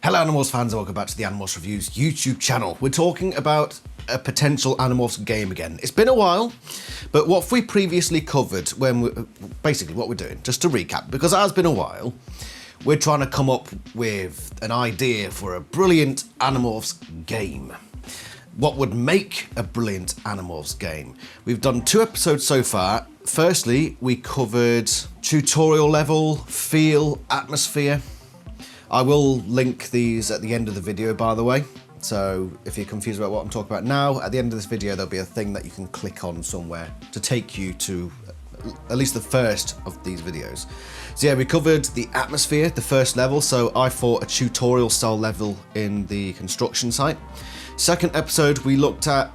Hello Animorphs fans, and welcome back to the Animorphs Reviews YouTube channel. We're talking about a potential Animorphs game again. It's been a while, but what we previously covered basically what we're doing, just to recap, because it has been a while, we're trying to come up with an idea for a brilliant Animorphs game. What would make a brilliant Animorphs game? We've done 2 episodes so far. Firstly, we covered tutorial level, feel, atmosphere. I will link these at the end of the video, by the way. So if you're confused about what I'm talking about now, at the end of this video, there'll be a thing that you can click on somewhere to take you to at least the first of these videos. So yeah, we covered the atmosphere, the first level. So I fought a tutorial style level in the construction site. Second episode, we looked at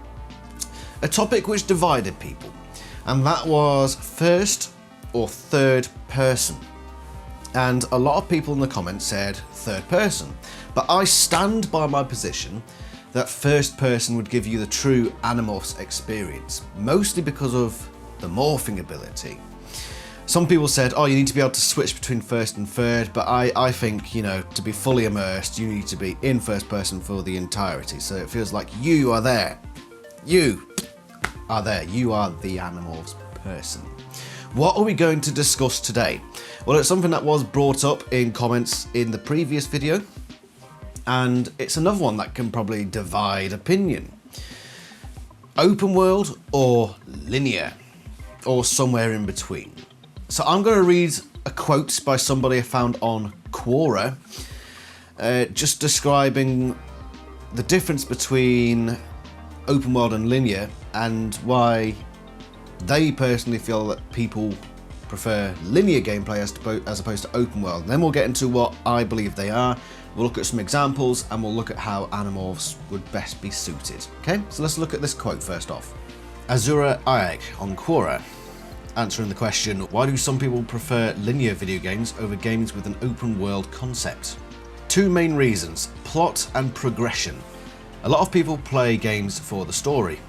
a topic which divided people, and that was first or third person. And a lot of people in the comments said third person, but I stand by my position that first person would give you the true Animorphs experience, mostly because of the morphing ability. Some people said, oh, you need to be able to switch between first and third, but I think, you know, to be fully immersed, you need to be in first person for the entirety. So it feels like you are there. You are there. You are the Animorphs person. What are we going to discuss today? Well, it's something that was brought up in comments in the previous video, and it's another one that can probably divide opinion. Open world or linear, or somewhere in between. So I'm going to read a quote by somebody I found on Quora, just describing the difference between open world and linear, and why they personally feel that people prefer linear gameplay as opposed to open world. And then we'll get into what I believe they are. We'll look at some examples, and we'll look at how Animorphs would best be suited. Okay, so let's look at this quote first off. Azura Ayag on Quora, answering the question, why do some people prefer linear video games over games with an open world concept? 2 main reasons, plot and progression. A lot of people play games for the story.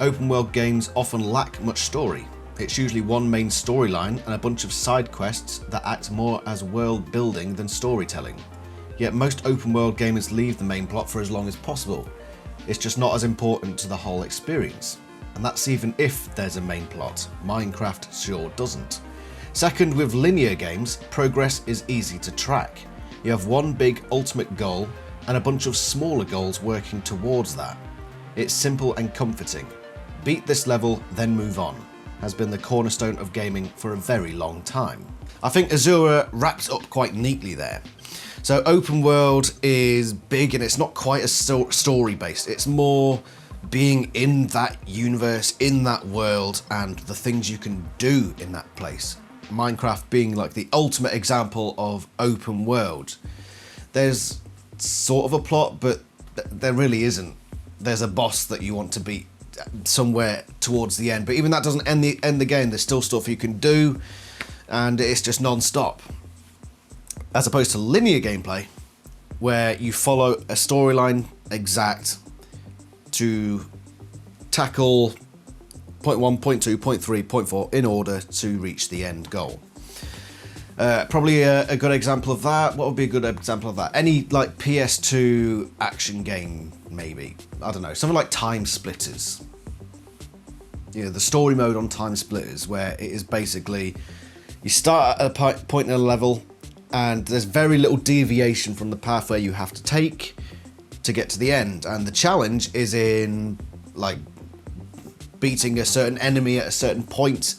Open world games often lack much story. It's usually one main storyline and a bunch of side quests that act more as world building than storytelling. Yet most open world gamers leave the main plot for as long as possible. It's just not as important to the whole experience. And that's even if there's a main plot. Minecraft sure doesn't. Second, with linear games, progress is easy to track. You have one big ultimate goal and a bunch of smaller goals working towards that. It's simple and comforting. Beat this level, then move on, has been the cornerstone of gaming for a very long time. I think Azura wraps up quite neatly there. So open world is big, and it's not quite as story based. It's more being in that universe, in that world, and the things you can do in that place. Minecraft being like the ultimate example of open world. There's sort of a plot, but there really isn't. There's a boss that you want to beat somewhere towards the end, but even that doesn't end the game. There's still stuff you can do, and it's just non-stop. As opposed to linear gameplay, where you follow a storyline exact to tackle point 1, point 2, point 3, point 4 in order to reach the end goal. Probably a good example of that. What would be a good example of that? Any like PS2 action game, maybe. I don't know, something like Time Splitters. You know, the story mode on Time Splitters, where it is basically you start at a point in a level, and there's very little deviation from the pathway you have to take to get to the end. And the challenge is in like beating a certain enemy at a certain point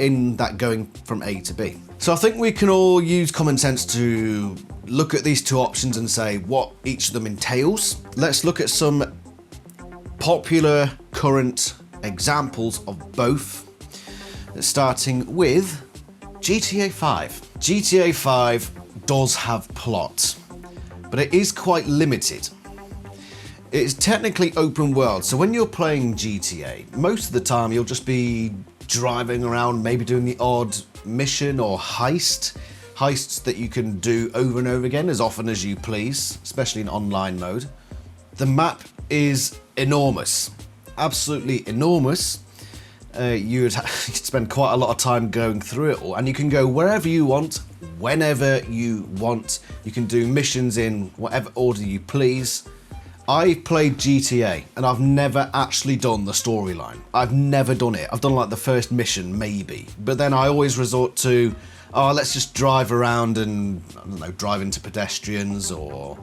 in that going from A to B. So I think we can all use common sense to look at these 2 options and say what each of them entails. Let's look at some popular current examples of both, starting with GTA 5. GTA 5 does have plot, but it is quite limited. It's technically open world, so when you're playing GTA, most of the time you'll just be driving around, maybe doing the odd mission or heists that you can do over and over again as often as you please, especially in online mode. The map is enormous, absolutely enormous. You'd spend quite a lot of time going through it all, and you can go wherever you want, whenever you want. You can do missions in whatever order you please. I've played GTA and I've never actually done the storyline. I've never done it. I've done like the first mission maybe, but then I always resort to, oh, let's just drive around and, I don't know, drive into pedestrians or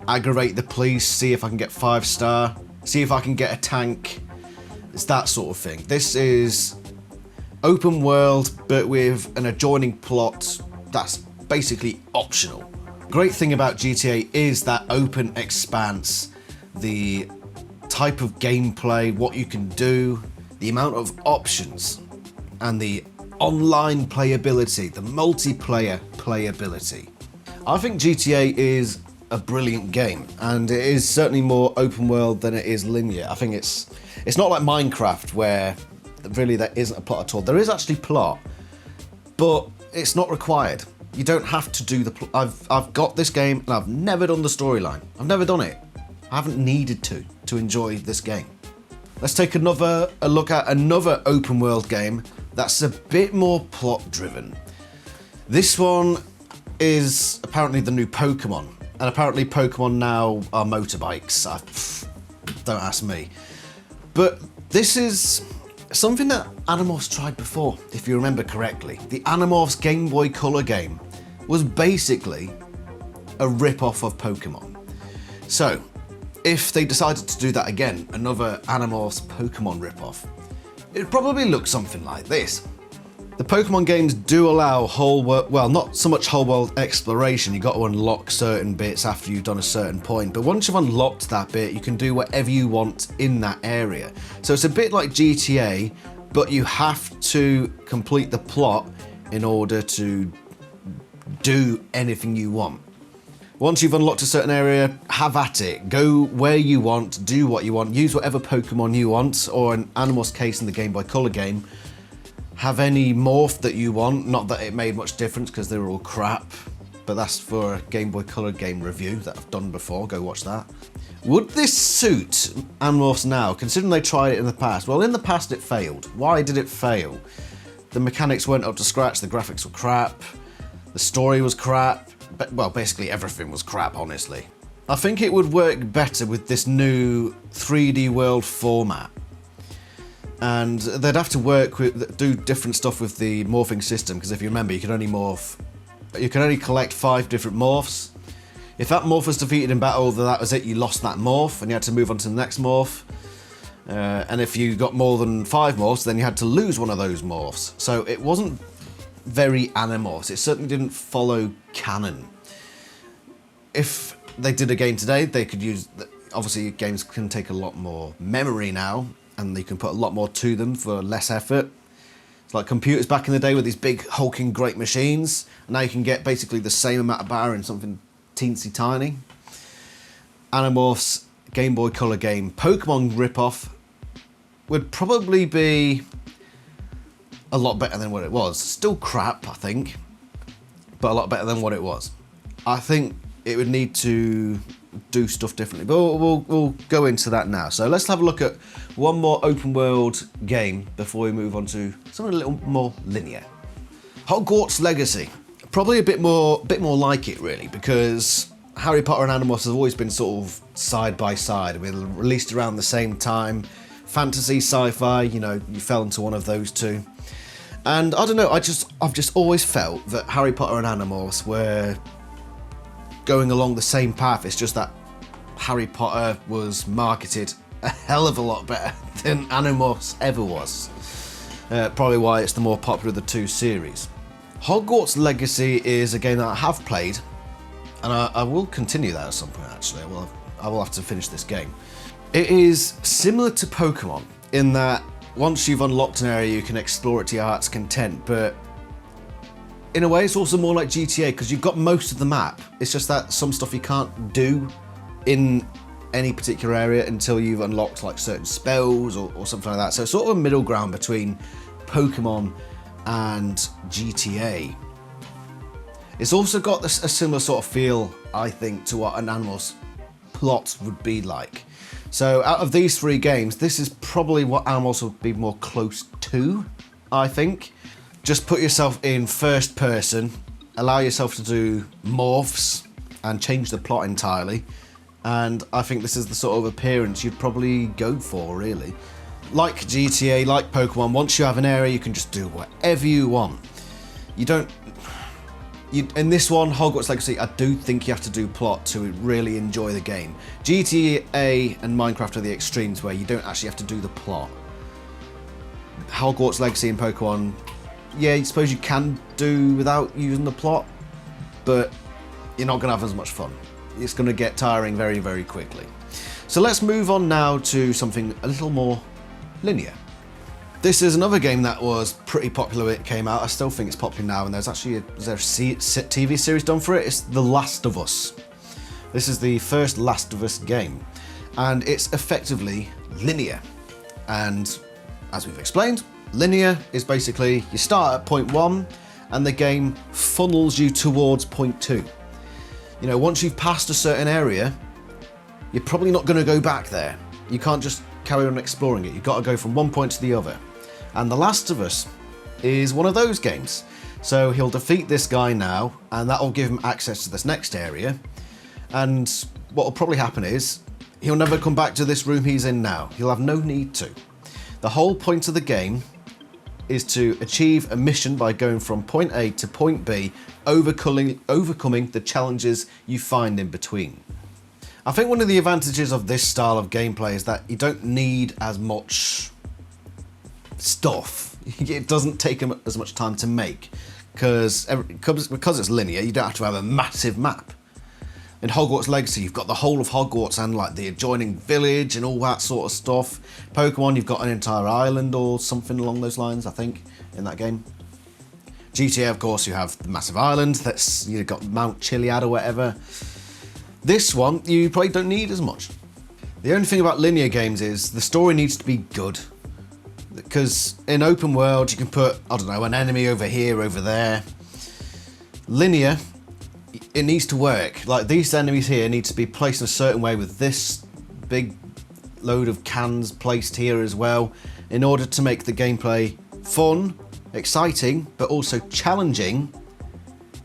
aggravate the police, see if I can get 5-star, see if I can get a tank. It's that sort of thing. This is open world, but with an adjoining plot that's basically optional. Great thing about GTA is that open expanse, the type of gameplay, what you can do, the amount of options, and the online playability, the multiplayer playability. I think GTA is a brilliant game, and it is certainly more open world than it is linear. I think it's not like Minecraft where really there isn't a plot at all. There is actually plot, but it's not required. You don't have to do the plot. I've got this game and I've never done the storyline. I've never done it. I haven't needed to enjoy this game. Let's take a look at another open world game that's a bit more plot driven. This one is apparently the new Pokemon, and apparently Pokemon now are motorbikes. Don't ask me. But this is something that Animorphs tried before, if you remember correctly. The Animorphs Game Boy Color game was basically a rip-off of Pokemon. So, if they decided to do that again, another Animorphs Pokemon rip-off, it'd probably look something like this. The Pokemon games do allow whole world, well, not so much whole world exploration. You got to unlock certain bits after you've done a certain point, but once you've unlocked that bit, you can do whatever you want in that area. So it's a bit like GTA, but you have to complete the plot in order to do anything you want. Once you've unlocked a certain area, have at it. Go where you want, do what you want, use whatever Pokemon you want, or in Animorphs' case in the Game Boy Color game, have any morph that you want. Not that it made much difference because they were all crap, but that's for a Game Boy Color game review that I've done before. Go watch that. Would this suit Animorphs now, considering they tried it in the past? Well, in the past it failed. Why did it fail? The mechanics weren't up to scratch, the graphics were crap, the story was crap, but, well, basically everything was crap, honestly. I think it would work better with this new 3D world format. And they'd have to do different stuff with the morphing system, because if you remember, you can only collect 5 different morphs. If that morph was defeated in battle, then that was it, you lost that morph, and you had to move on to the next morph. And if you got more than 5 morphs, then you had to lose one of those morphs. So it wasn't very Animorphs. It certainly didn't follow canon. If they did a game today, they could use, obviously games can take a lot more memory now, and you can put a lot more to them for less effort. It's like computers back in the day with these big hulking great machines, and now you can get basically the same amount of power in something teensy tiny. Animorphs Game Boy Color game Pokemon ripoff would probably be a lot better than what it was. Still crap, I think, but a lot better than what it was. I think it would need to do stuff differently, but we'll go into that now. So let's have a look at one more open world game before we move on to something a little more linear. Hogwarts Legacy. Probably a bit more like it, really, because Harry Potter and Animorphs have always been sort of side by side. We were released around the same time. Fantasy, sci-fi, you know, you fell into one of those two. And I don't know, I've just always felt that Harry Potter and Animorphs were going along the same path. It's just that Harry Potter was marketed a hell of a lot better than Animorphs ever was. Probably why it's the more popular of the two series. Hogwarts Legacy is a game that I have played, and I will continue that at some point, actually. I will have to finish this game. It is similar to Pokemon in that once you've unlocked an area, you can explore it to your heart's content, but in a way it's also more like GTA because you've got most of the map. It's just that some stuff you can't do in any particular area until you've unlocked like certain spells or something like that. So it's sort of a middle ground between Pokemon and GTA. It's also got a similar sort of feel, I think, to what an Animorphs plot would be like. So out of these 3 games, this is probably what Animorphs would be more close to, I think. Just put yourself in first person, allow yourself to do morphs and change the plot entirely. And I think this is the sort of appearance you'd probably go for, really. Like GTA, like Pokemon, once you have an area, you can just do whatever you want. In this one, Hogwarts Legacy, I do think you have to do plot to really enjoy the game. GTA and Minecraft are the extremes where you don't actually have to do the plot. Hogwarts Legacy and Pokemon, yeah, I suppose you can do without using the plot, but you're not going to have as much fun. It's going to get tiring very, very quickly. So let's move on now to something a little more linear. This is another game that was pretty popular when it came out. I still think it's popular now, and there's actually a TV series done for it. It's The Last of Us. This is the first Last of Us game, and it's effectively linear. And as we've explained, linear is basically you start at point 1 and the game funnels you towards point 2. You know, once you've passed a certain area, you're probably not going to go back there. You can't just carry on exploring it. You've got to go from one point to the other. And The Last of Us is one of those games. So he'll defeat this guy now, and that'll give him access to this next area. And what will probably happen is he'll never come back to this room he's in now. He'll have no need to. The whole point of the game is to achieve a mission by going from point A to point B, overcoming the challenges you find in between. I think one of the advantages of this style of gameplay is that you don't need as much stuff. It doesn't take as much time to make, because it's linear, you don't have to have a massive map. In Hogwarts Legacy, you've got the whole of Hogwarts and like the adjoining village and all that sort of stuff. Pokemon, you've got an entire island or something along those lines, I think, in that game. GTA, of course, you have the massive island, you've got Mount Chiliad or whatever. This one, you probably don't need as much. The only thing about linear games is the story needs to be good. Because in open world, you can put, I don't know, an enemy over here, over there. Linear, it needs to work. Like, these enemies here need to be placed in a certain way with this big load of cans placed here as well, in order to make the gameplay fun, exciting, but also challenging,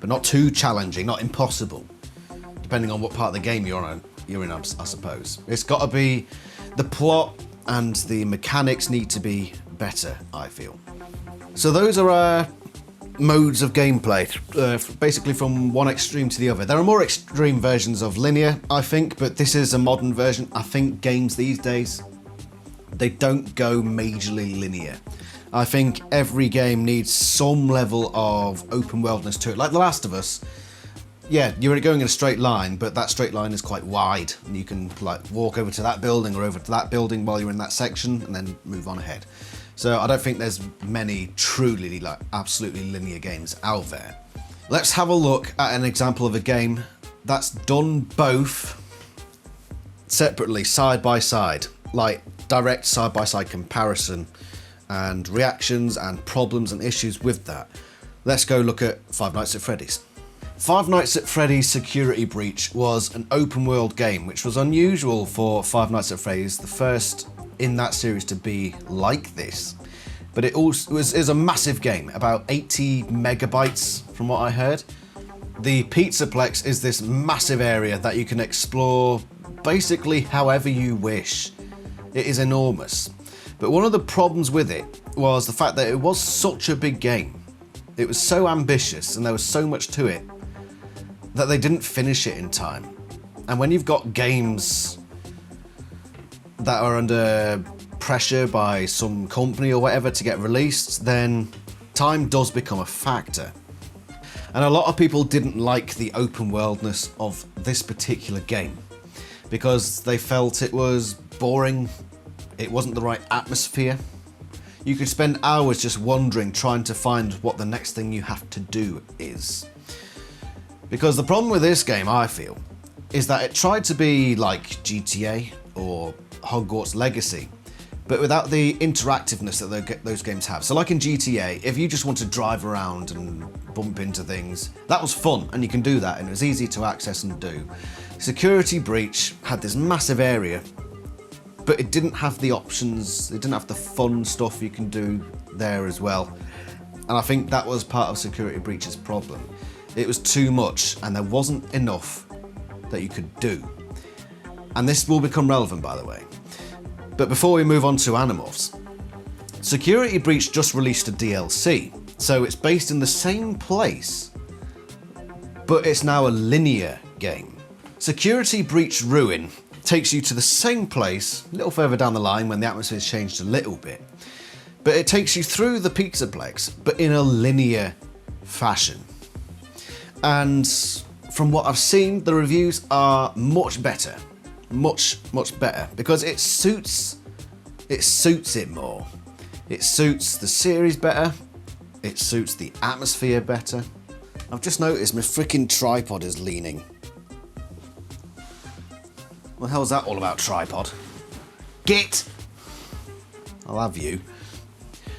but not too challenging, not impossible, depending on what part of the game you're in, I suppose. It's got to be, the plot and the mechanics need to be better, I feel. So those are our modes of gameplay, basically from one extreme to the other. There are more extreme versions of linear, I think, but this is a modern version. I think games these days, they don't go majorly linear. I think every game needs some level of open worldness to it. Like The Last of Us, yeah, you're going in a straight line, but that straight line is quite wide, and you can like walk over to that building or over to that building while you're in that section and then move on ahead. So I don't think there's many truly like absolutely linear games out there. Let's have a look at an example of a game that's done both separately, side by side, like direct side-by-side comparison and reactions and problems and issues with that. Let's go look at Five Nights at Freddy's. Five Nights at Freddy's Security Breach was an open world game, which was unusual for Five Nights at Freddy's, the first in that series to be like this. But it is a massive game, about 80 megabytes from what I heard. The Pizzaplex is this massive area that you can explore basically however you wish. It is enormous. But one of the problems with it was the fact that it was such a big game. It was so ambitious and there was so much to it that they didn't finish it in time. And when you've got games that are under pressure by some company or whatever to get released, then time does become a factor. And a lot of people didn't like the open worldness of this particular game because they felt it was boring, it wasn't the right atmosphere. You could spend hours just wandering, trying to find what the next thing you have to do is. Because the problem with this game, I feel, is that it tried to be like GTA or Hogwarts Legacy, but without the interactiveness that those games have. So like in GTA, if you just want to drive around and bump into things, that was fun, and you can do that, and it was easy to access and do. Security Breach had this massive area, but it didn't have the options, it didn't have the fun stuff you can do there as well. And I think that was part of Security Breach's problem. It was too much and there wasn't enough that you could do. And this will become relevant, by the way. But before we move on to Animorphs, Security Breach just released a DLC. So it's based in the same place, but it's now a linear game. Security Breach Ruin takes you to the same place, a little further down the line when the atmosphere's changed a little bit. But it takes you through the Pizzaplex, but in a linear fashion. And from what I've seen, the reviews are much better. Much better. Because it suits it more. It suits the series better. It suits the atmosphere better. I've just noticed my freaking tripod is leaning. What the hell's that all about, tripod? Git! I'll have you.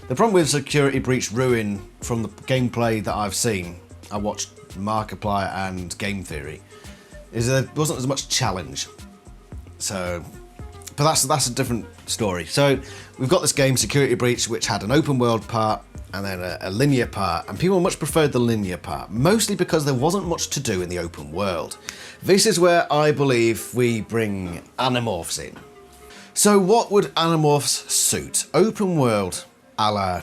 The problem with Security Breach Ruin from the gameplay that I've seen, I watched Markiplier and Game Theory, is there wasn't as much challenge. So, but that's a different story. So we've got this game, Security Breach, which had an open world part and then a linear part, and people much preferred the linear part, mostly because there wasn't much to do in the open world. This is where I believe we bring Animorphs in. So what would Animorphs suit? Open world a la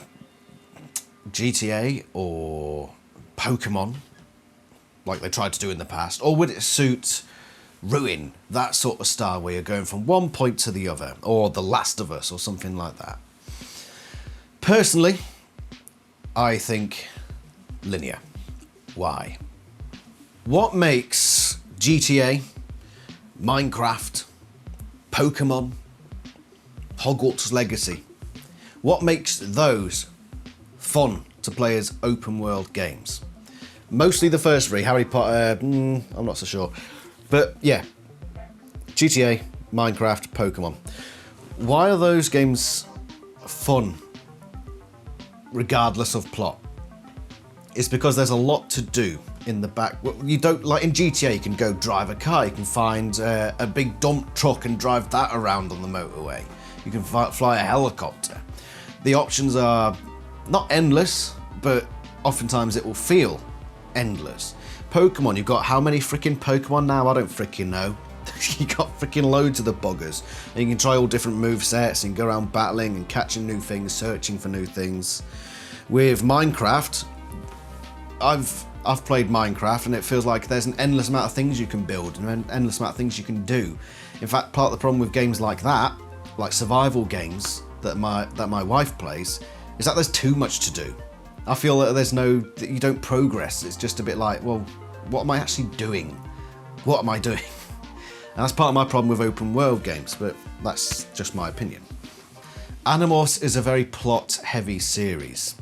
GTA or Pokemon, like they tried to do in the past, or would it suit Ruin, that sort of style where you're going from one point to the other, or The Last of Us or something like that? Personally, I think linear. Why? What makes GTA, Minecraft, Pokemon, Hogwarts Legacy, what makes those fun to play as open world games? Mostly the first three, Harry Potter, I'm not so sure. But yeah, GTA, Minecraft, Pokemon. Why are those games fun regardless of plot? It's because there's a lot to do in the back. You don't, like in GTA, you can go drive a car, you can find a big dump truck and drive that around on the motorway. You can fly a helicopter. The options are not endless, but oftentimes it will feel endless. Pokemon, you've got how many freaking Pokemon now? I don't freaking know. You got freaking loads of the buggers. And you can try all different movesets and go around battling and catching new things, searching for new things. With Minecraft, I've played Minecraft and it feels like there's an endless amount of things you can build and an endless amount of things you can do. In fact, part of the problem with games like that, like survival games that my wife plays, is that there's too much to do. I feel that you don't progress. It's just a bit like, well, what am I actually doing? What am I doing? And that's part of my problem with open world games, but that's just my opinion. Animorphs is a very plot heavy series.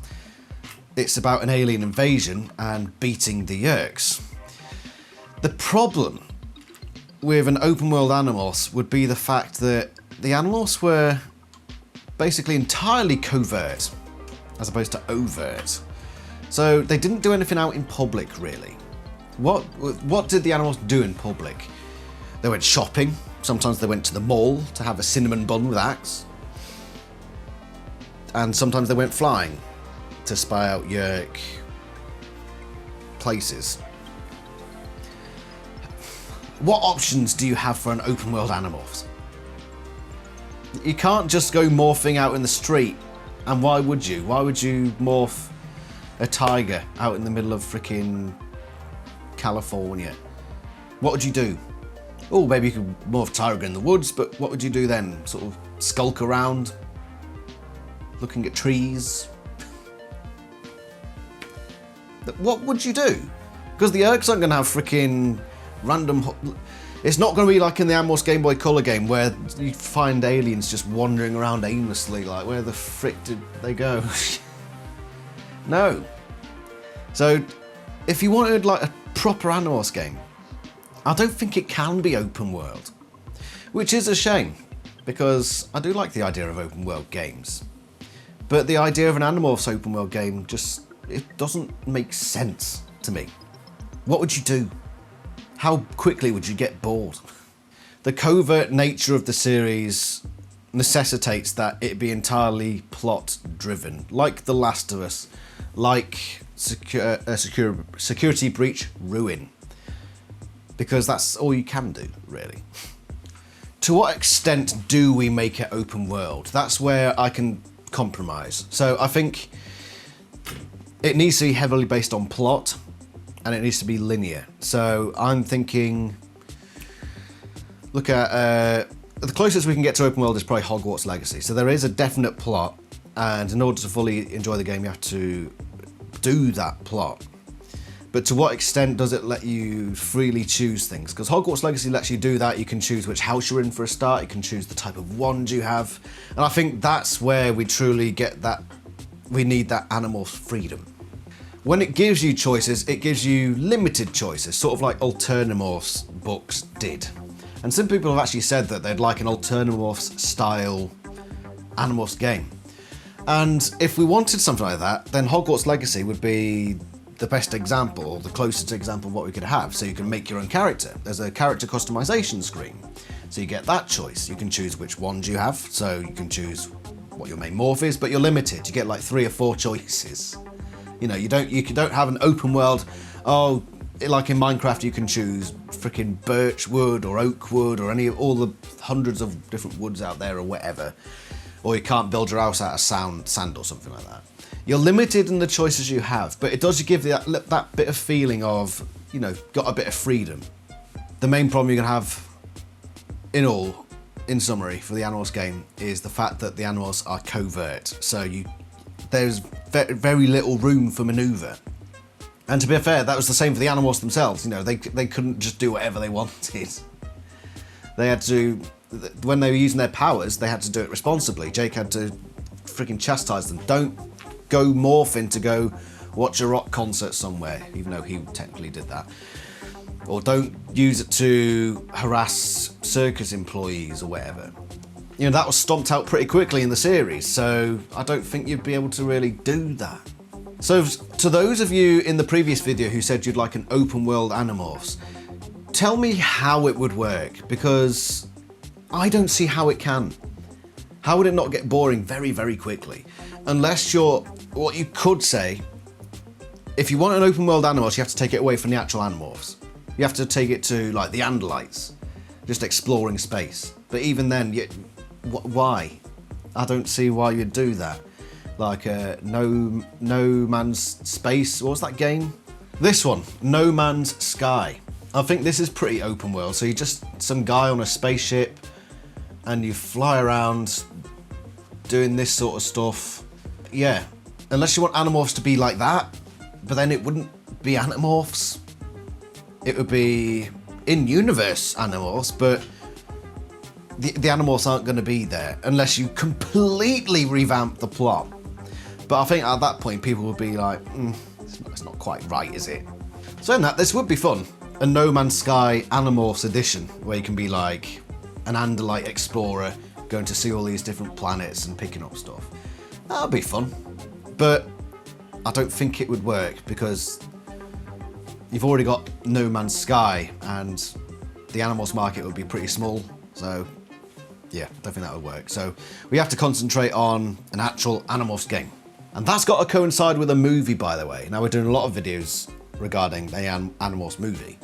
It's about an alien invasion and beating the Yeerks. The problem with an open world Animorphs would be the fact that the Animorphs were basically entirely covert as opposed to overt. So they didn't do anything out in public, really. What did the Animorphs do in public? They went shopping. Sometimes they went to the mall to have a cinnamon bun with Axe. And sometimes they went flying to spy out Yeerk places. What options do you have for an open world Animorphs? You can't just go morphing out in the street. And why would you? Why would you morph a tiger out in the middle of freaking California? What would you do? Oh, maybe you could morph tiger in the woods, but what would you do then? Sort of skulk around, looking at trees? What would you do? Because the Yeerks aren't going to have freaking random... It's not going to be like in the Animorphs Game Boy Color game where you find aliens just wandering around aimlessly, like where the frick did they go? No. So if you wanted like a proper Animorphs game, I don't think it can be open world, which is a shame because I do like the idea of open world games, but the idea of an Animorphs open world game just, it doesn't make sense to me. What would you do? How quickly would you get bored? The covert nature of the series necessitates that it be entirely plot driven, like The Last of Us like security breach ruin, because that's all you can do, really. To what extent do we make it open world? That's where I can compromise. So I think it needs to be heavily based on plot, and it needs to be linear. So I'm thinking, look at the closest we can get to open world is probably Hogwarts Legacy. So there is a definite plot, and in order to fully enjoy the game, you have to do that plot. But to what extent does it let you freely choose things? Because Hogwarts Legacy lets you do that. You can choose which house you're in for a start. You can choose the type of wand you have. And I think that's where we truly get that, we need that Animorphs freedom. When it gives you choices, it gives you limited choices, sort of like Alternamorphs books did. And some people have actually said that they'd like an Alternamorphs style Animorphs game. And if we wanted something like that, then Hogwarts Legacy would be the best example, or the closest example of what we could have. So you can make your own character. There's a character customization screen. So you get that choice. You can choose which wand you have. So you can choose what your main morph is, but you're limited. You get like 3 or 4 choices. You know, you don't have an open world. Oh, like in Minecraft, you can choose freaking birch wood or oak wood or all the hundreds of different woods out there or whatever. Or you can't build your house out of sand or something like that. You're limited in the choices you have, but it does give you that bit of feeling of, you know, got a bit of freedom. The main problem you're gonna have in summary, for the Animorphs game is the fact that the Animorphs are covert. So there's very little room for maneuver. And to be fair, that was the same for the Animorphs themselves. You know, they couldn't just do whatever they wanted. They had to, when they were using their powers, they had to do it responsibly. Jake had to freaking chastise them. Don't go morphin to go watch a rock concert somewhere, even though he technically did that. Or don't use it to harass circus employees or whatever. You know, that was stomped out pretty quickly in the series, so I don't think you'd be able to really do that. So to those of you in the previous video who said you'd like an open world Animorphs, tell me how it would work, because I don't see how it can. How would it not get boring very, very quickly? Unless what you could say, if you want an open world Animorphs, you have to take it away from the actual Animorphs. You have to take it to like the Andalites, just exploring space. But even then, why? I don't see why you'd do that. Like No Man's Space, what was that game? This one, No Man's Sky. I think this is pretty open world. So you're just some guy on a spaceship and you fly around doing this sort of stuff. Yeah, unless you want Animorphs to be like that, but then it wouldn't be Animorphs. It would be in-universe Animorphs, but the Animorphs aren't going to be there unless you completely revamp the plot. But I think at that point, people would be like, it's not quite right, is it? So in that, this would be fun. A No Man's Sky Animorphs edition, where you can be like an Andalite explorer, going to see all these different planets and picking up stuff. That would be fun. But I don't think it would work, because you've already got No Man's Sky, and the Animorphs market would be pretty small. So yeah, I don't think that would work. So we have to concentrate on an actual Animorphs game. And that's got to coincide with a movie, by the way. Now we're doing a lot of videos regarding the Animorphs movie.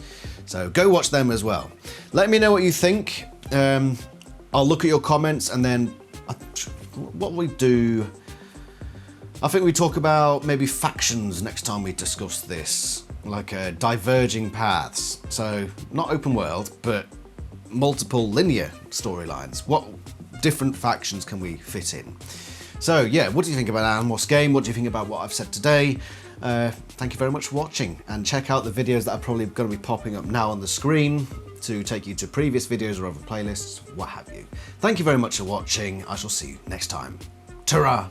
So go watch them as well. Let me know what you think. I'll look at your comments, and then what we do, I think we talk about maybe factions next time we discuss this, like diverging paths. So not open world, but multiple linear storylines. What different factions can we fit in? So yeah, what do you think about Animorphs game? What do you think about what I've said today? Thank you very much for watching, and check out the videos that are probably going to be popping up now on the screen to take you to previous videos or other playlists, what have you. Thank you very much for watching. I shall see you next time. Ta-ra!